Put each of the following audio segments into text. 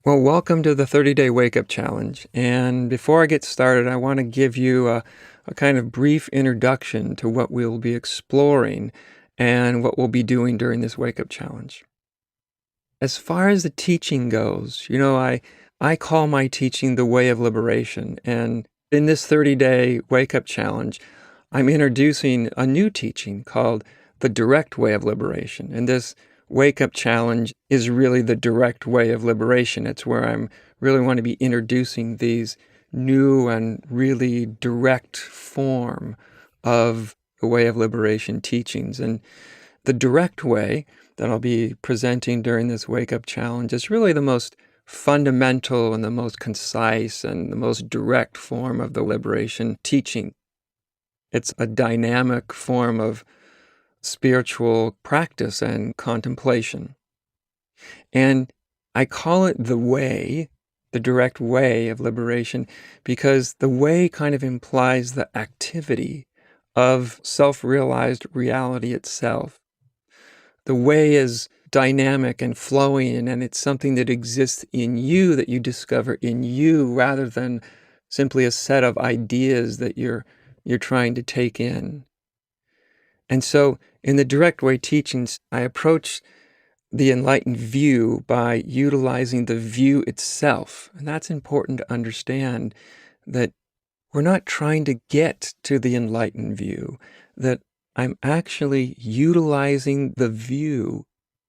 Well, welcome to the 30-day wake-up challenge. And before I get started, I want to give you a kind of brief introduction to what we'll be exploring and what we'll be doing during this wake-up challenge. As far as the teaching goes, I call my teaching the way of liberation. And in this 30-day wake-up challenge, I'm introducing a new teaching called the direct way of liberation. And this wake-up challenge is really the direct way of liberation. It's where I'm really want to be introducing these new and really direct form of the way of liberation teachings. And the direct way that I'll be presenting during this wake-up challenge is really the most fundamental and the most concise and the most direct form of the liberation teaching. It's a dynamic form of spiritual practice and contemplation. And I call it the way, the direct way of liberation, because the way kind of implies the activity of self-realized reality itself. The way is dynamic and flowing, and it's something that exists in you, that you discover in you, rather than simply a set of ideas that you're trying to take in. And so in the direct way teachings, I approach the enlightened view by utilizing the view itself. And that's important to understand, that we're not trying to get to the enlightened view, that I'm actually utilizing the view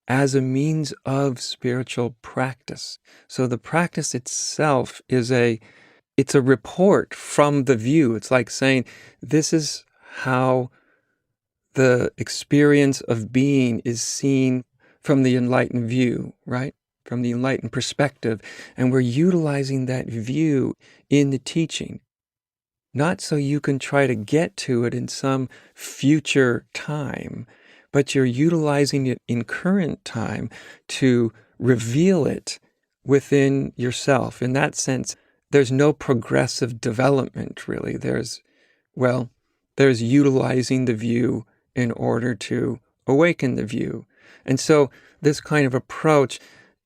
as a means of spiritual practice. So the practice itself is it's a report from the view. It's like saying, this is how the experience of being is seen from the enlightened view, right? From the enlightened perspective. And we're utilizing that view in the teaching, not so you can try to get to it in some future time, but you're utilizing it in current time to reveal it within yourself. In that sense, there's no progressive development, really. There's utilizing the view in order to awaken the view. And so this kind of approach,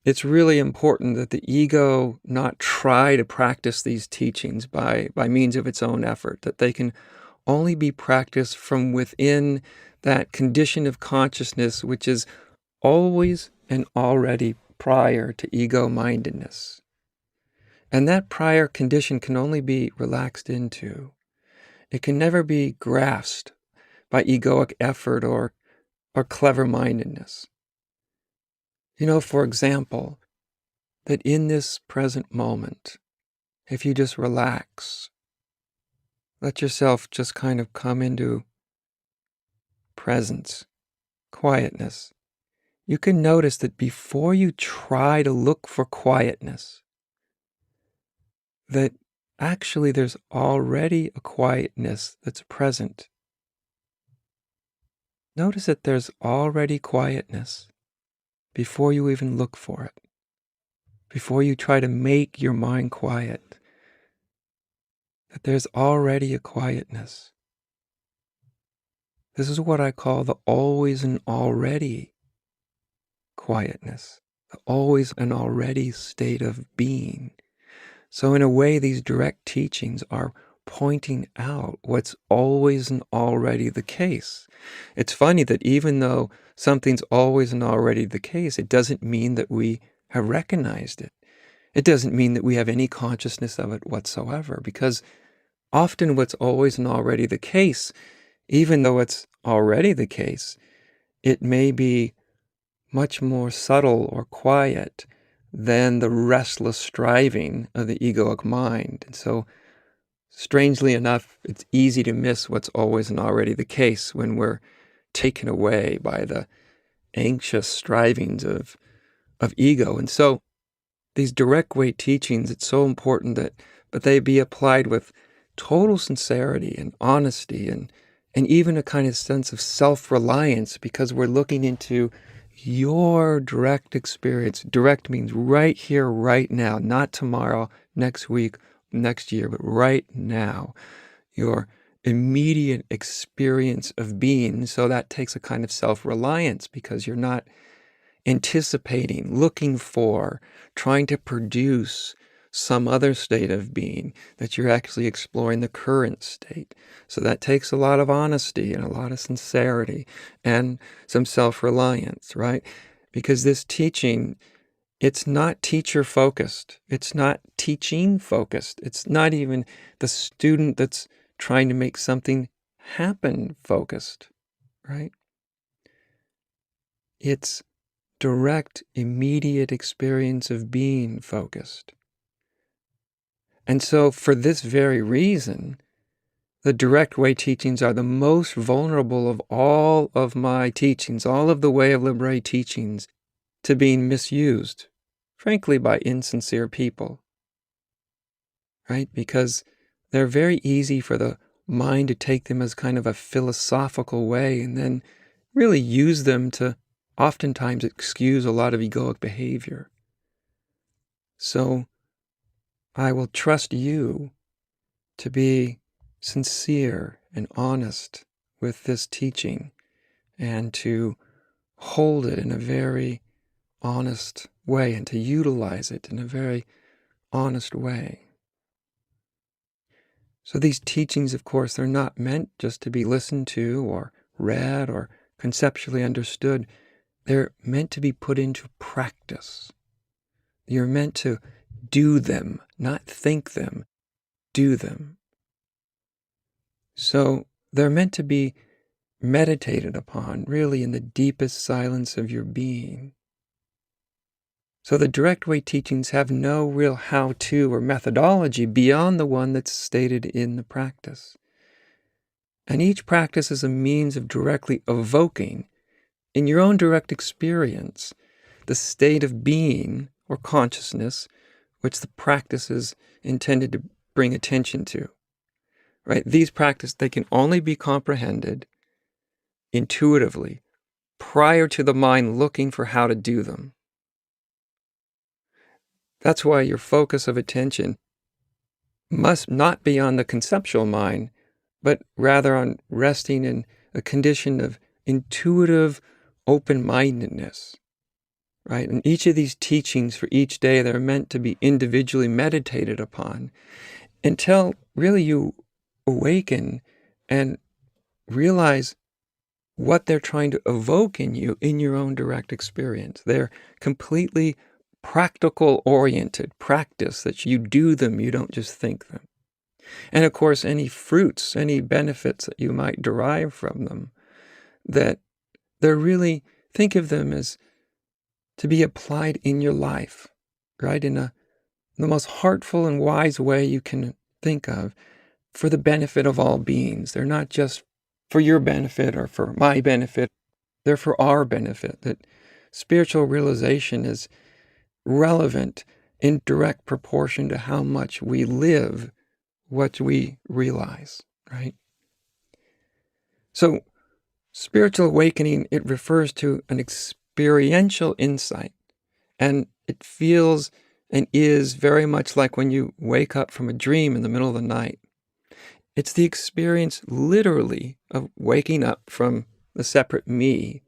it's really important that the ego not try to practice these teachings by means of its own effort, that they can only be practiced from within that condition of consciousness which is always and already prior to ego-mindedness. And that prior condition can only be relaxed into. It can never be grasped by egoic effort or clever-mindedness. For example, that in this present moment, if you just relax, let yourself just kind of come into presence, quietness, you can notice that before you try to look for quietness, that actually there's already a quietness that's present. Notice that there's already quietness before you even look for it, before you try to make your mind quiet, that there's already a quietness. This is what I call the always and already quietness, the always and already state of being. So in a way, these direct teachings are pointing out what's always and already the case. It's funny that even though something's always and already the case, it doesn't mean that we have recognized it. It doesn't mean that we have any consciousness of it whatsoever, because often what's always and already the case, even though it's already the case, it may be much more subtle or quiet than the restless striving of the egoic mind. And so, strangely enough, it's easy to miss what's always and already the case when we're taken away by the anxious strivings of ego. And so these direct way teachings, it's so important that they be applied with total sincerity and honesty and even a kind of sense of self-reliance, because we're looking into your direct experience. Direct means right here, right now, not tomorrow, next week, next year, but right now, your immediate experience of being. So that takes a kind of self-reliance, because you're not anticipating, looking for, trying to produce some other state of being, that you're actually exploring the current state. So that takes a lot of honesty and a lot of sincerity and some self-reliance, right? Because this teaching, it's not teacher-focused. It's not teaching-focused. It's not even the student that's trying to make something happen focused, right? It's direct, immediate experience of being focused. And so for this very reason, the direct way teachings are the most vulnerable of all of my teachings, all of the way of liberated teachings, to being misused, frankly, by insincere people, right? Because they're very easy for the mind to take them as kind of a philosophical way and then really use them to oftentimes excuse a lot of egoic behavior. So I will trust you to be sincere and honest with this teaching and to hold it in a very honest way and to utilize it in a very honest way. So these teachings, of course, they're not meant just to be listened to or read or conceptually understood. They're meant to be put into practice. You're meant to do them, not think them, do them. So they're meant to be meditated upon, really in the deepest silence of your being. So the direct way teachings have no real how-to or methodology beyond the one that's stated in the practice. And each practice is a means of directly evoking, in your own direct experience, the state of being or consciousness which the practice is intended to bring attention to. Right? These practices, they can only be comprehended intuitively prior to the mind looking for how to do them. That's why your focus of attention must not be on the conceptual mind, but rather on resting in a condition of intuitive open-mindedness, right? And each of these teachings for each day, they're meant to be individually meditated upon until really you awaken and realize what they're trying to evoke in you in your own direct experience. They're completely practical-oriented practice, that you do them, you don't just think them. And of course, any fruits, any benefits that you might derive from them, that they're really, think of them as to be applied in your life, right? In the most heartful and wise way you can think of, for the benefit of all beings. They're not just for your benefit or for my benefit. They're for our benefit. That spiritual realization is relevant in direct proportion to how much we live what we realize, right? So spiritual awakening, it refers to an experiential insight, and it feels and is very much like when you wake up from a dream in the middle of the night. It's the experience, literally, of waking up from the separate me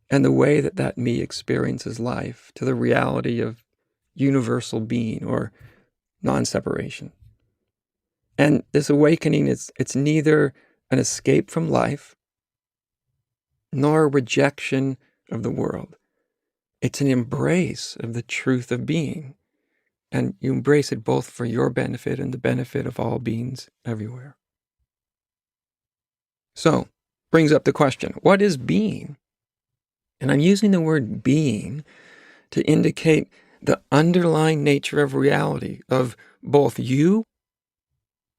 and the way that that me experiences life to the reality of universal being or non-separation. And this awakening, it's neither an escape from life nor a rejection of the world. It's an embrace of the truth of being. And you embrace it both for your benefit and the benefit of all beings everywhere. So, brings up the question, what is being? And I'm using the word being to indicate the underlying nature of reality, of both you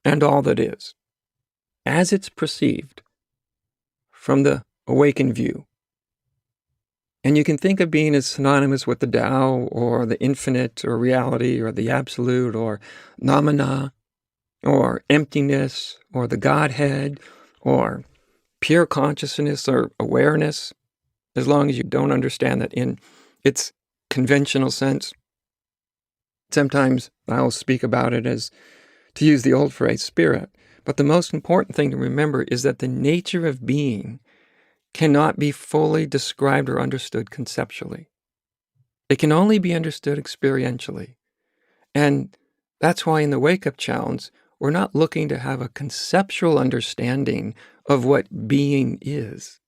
and all that is, as it's perceived from the awakened view. And you can think of being as synonymous with the Tao or the infinite or reality or the absolute or namana or emptiness or the Godhead or pure consciousness or awareness, as long as you don't understand that in its conventional sense. Sometimes I'll speak about it as, to use the old phrase, spirit. But the most important thing to remember is that the nature of being cannot be fully described or understood conceptually. It can only be understood experientially. And that's why in the wake-up challenge, we're not looking to have a conceptual understanding of what being is.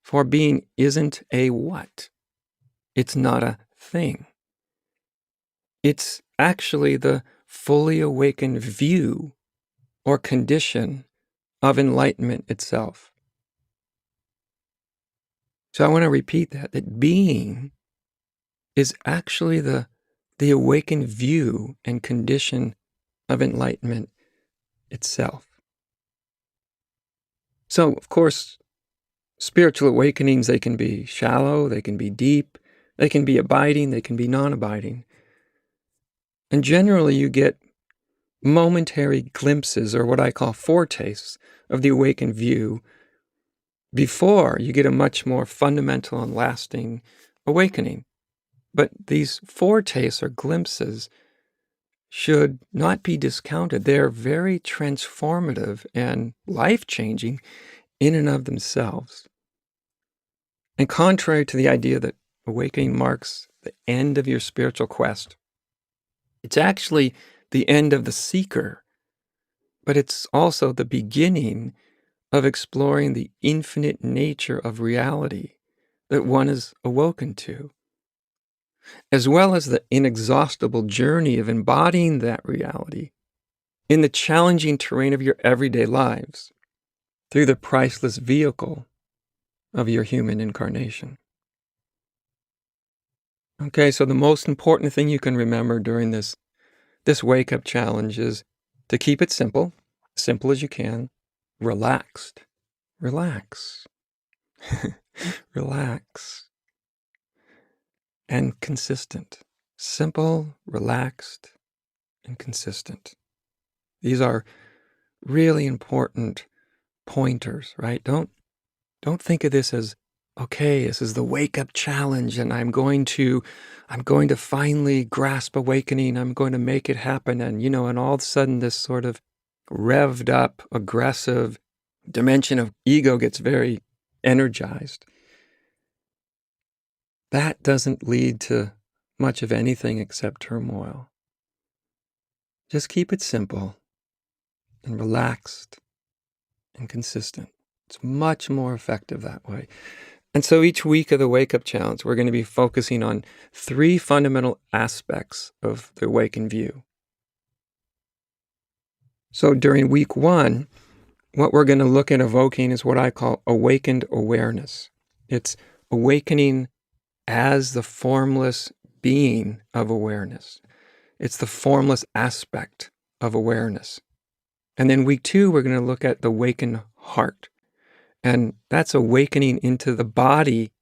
For being isn't a what. It's not a thing. It's actually the fully awakened view or condition of enlightenment itself. So I want to repeat that being is actually the awakened view and condition of enlightenment itself. So, of course, spiritual awakenings, they can be shallow, they can be deep, they can be abiding, they can be non-abiding. And generally you get momentary glimpses, or what I call foretastes, of the awakened view before you get a much more fundamental and lasting awakening. But these foretastes or glimpses should not be discounted. They're very transformative and life-changing in and of themselves. And contrary to the idea that awakening marks the end of your spiritual quest, it's actually the end of the seeker, but it's also the beginning of exploring the infinite nature of reality that one is awoken to, as well as the inexhaustible journey of embodying that reality in the challenging terrain of your everyday lives through the priceless vehicle of your human incarnation. Okay, so the most important thing you can remember during this wake-up challenge is to keep it simple as you can, relaxed. Relax. Relax. And consistent. Simple, relaxed, and consistent. These are really important pointers, right? Don't think of this as, okay, this is the wake-up challenge and I'm going to finally grasp awakening. I'm going to make it happen. And, and all of a sudden this sort of revved up, aggressive dimension of ego gets very energized. That doesn't lead to much of anything except turmoil. Just keep it simple and relaxed and consistent. It's much more effective that way. And so each week of the Wake Up Challenge, we're going to be focusing on 3 fundamental aspects of the awakened view. So during week 1, what we're going to look at evoking is what I call awakened awareness. It's awakening as the formless being of awareness. It's the formless aspect of awareness. And then week 2, we're going to look at the awakened heart. And that's awakening into the body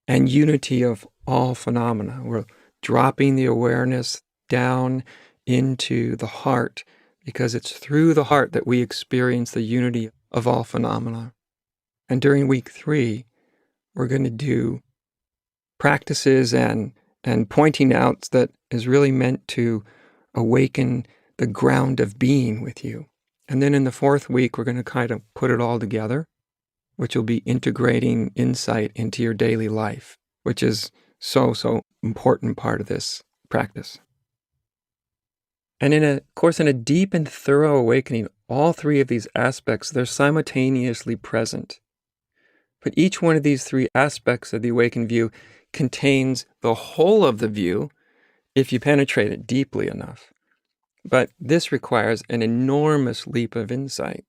and unity of all phenomena. We're dropping the awareness down into the heart because it's through the heart that we experience the unity of all phenomena. And during week 3, we're going to do practices and pointing out that is really meant to awaken the ground of being with you. And then in the 4th week, we're going to kind of put it all together, which will be integrating insight into your daily life, which is so important part of this practice. And in a deep and thorough awakening, all 3 of these aspects, they're simultaneously present. But each one of these 3 aspects of the awakened view contains the whole of the view if you penetrate it deeply enough. But this requires an enormous leap of insight.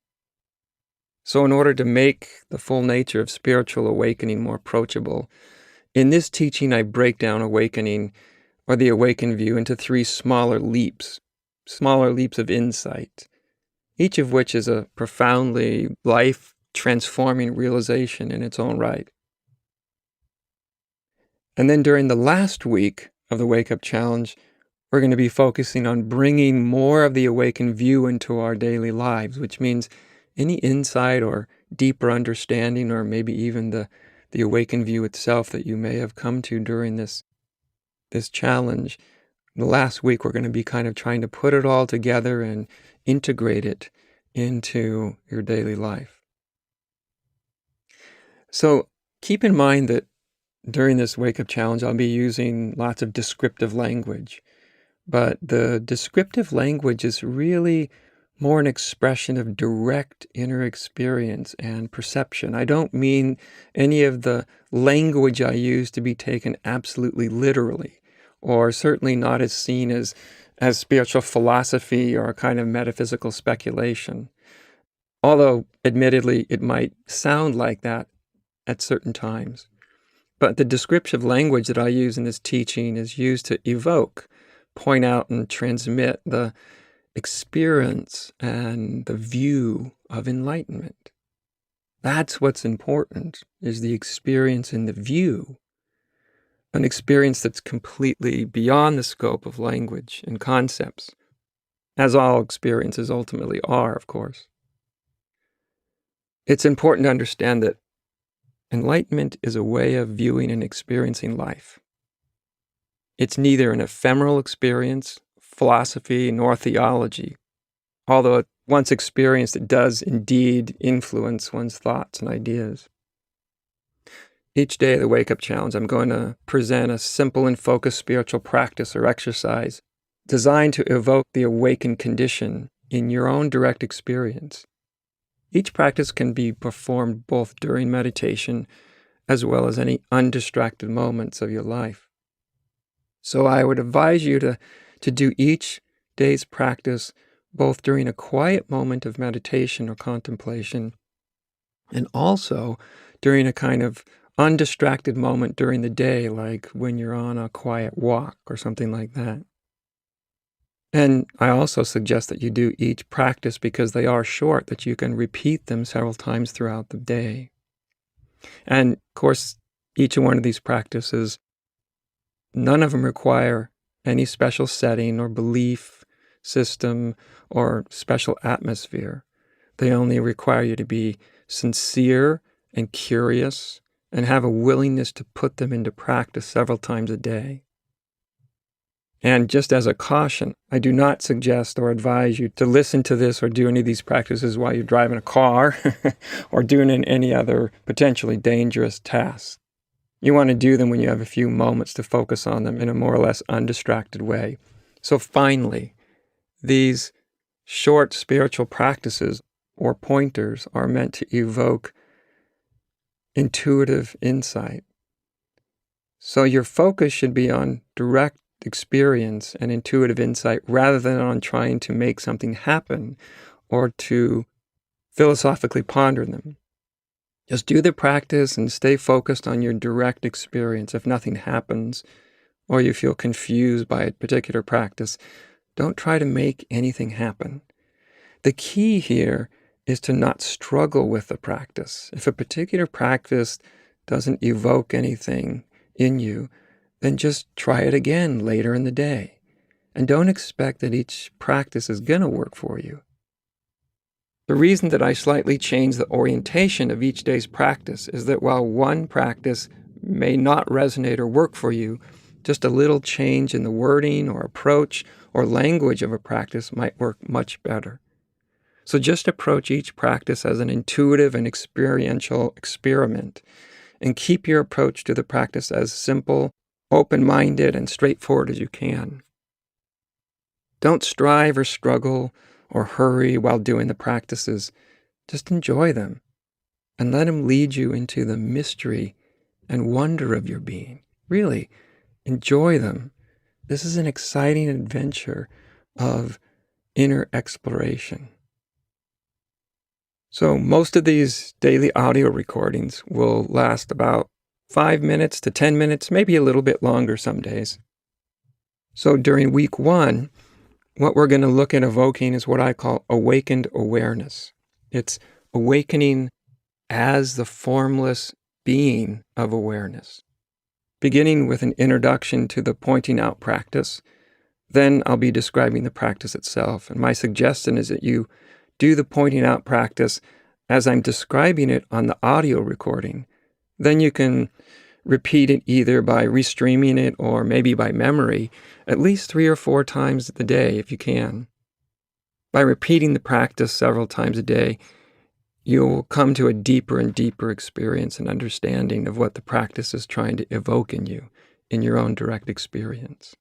So in order to make the full nature of spiritual awakening more approachable, in this teaching I break down awakening, or the awakened view, into 3 smaller leaps of insight, each of which is a profoundly life-transforming realization in its own right. And then during the last week of the Wake Up Challenge, we're going to be focusing on bringing more of the awakened view into our daily lives, which means any insight or deeper understanding, or maybe even the awakened view itself that you may have come to during this challenge. The last week, we're going to be kind of trying to put it all together and integrate it into your daily life. So keep in mind that during this wake-up challenge, I'll be using lots of descriptive language. But the descriptive language is really more an expression of direct inner experience and perception. I don't mean any of the language I use to be taken absolutely literally, or certainly not as seen as spiritual philosophy or a kind of metaphysical speculation. Although, admittedly, it might sound like that at certain times. But the descriptive language that I use in this teaching is used to evoke, point out, and transmit the experience and the view of enlightenment. That's what's important, is the experience and the view. An experience that's completely beyond the scope of language and concepts, as all experiences ultimately are, of course. It's important to understand that enlightenment is a way of viewing and experiencing life. It's neither an ephemeral experience, philosophy, nor theology, although once experienced, it does indeed influence one's thoughts and ideas. Each day of the Wake Up Challenge, I'm going to present a simple and focused spiritual practice or exercise designed to evoke the awakened condition in your own direct experience. Each practice can be performed both during meditation as well as any undistracted moments of your life. So I would advise you to do each day's practice both during a quiet moment of meditation or contemplation and also during a kind of undistracted moment during the day, like when you're on a quiet walk or something like that. And I also suggest that you do each practice because they are short, that you can repeat them several times throughout the day. And, of course, each one of these practices, none of them require any special setting or belief system or special atmosphere. They only require you to be sincere and curious and have a willingness to put them into practice several times a day. And just as a caution, I do not suggest or advise you to listen to this or do any of these practices while you're driving a car or doing any other potentially dangerous task. You want to do them when you have a few moments to focus on them in a more or less undistracted way. So finally, these short spiritual practices or pointers are meant to evoke intuitive insight. So your focus should be on direct experience and intuitive insight rather than on trying to make something happen or to philosophically ponder them. Just do the practice and stay focused on your direct experience. If nothing happens or you feel confused by a particular practice, don't try to make anything happen. The key here is to not struggle with the practice. If a particular practice doesn't evoke anything in you, then just try it again later in the day. And don't expect that each practice is going to work for you. The reason that I slightly change the orientation of each day's practice is that while one practice may not resonate or work for you, just a little change in the wording or approach or language of a practice might work much better. So just approach each practice as an intuitive and experiential experiment, and keep your approach to the practice as simple, open-minded, and straightforward as you can. Don't strive or struggle or hurry while doing the practices. Just enjoy them and let them lead you into the mystery and wonder of your being. Really, enjoy them. This is an exciting adventure of inner exploration. So most of these daily audio recordings will last about 5 minutes to 10 minutes, maybe a little bit longer some days. So during week 1, what we're going to look at evoking is what I call awakened awareness. It's awakening as the formless being of awareness. Beginning with an introduction to the pointing out practice, then I'll be describing the practice itself. And my suggestion is that you do the pointing out practice as I'm describing it on the audio recording. Then you can repeat it either by restreaming it or maybe by memory at least 3 or 4 times a day if you can. By repeating the practice several times a day, you'll come to a deeper and deeper experience and understanding of what the practice is trying to evoke in you in your own direct experience.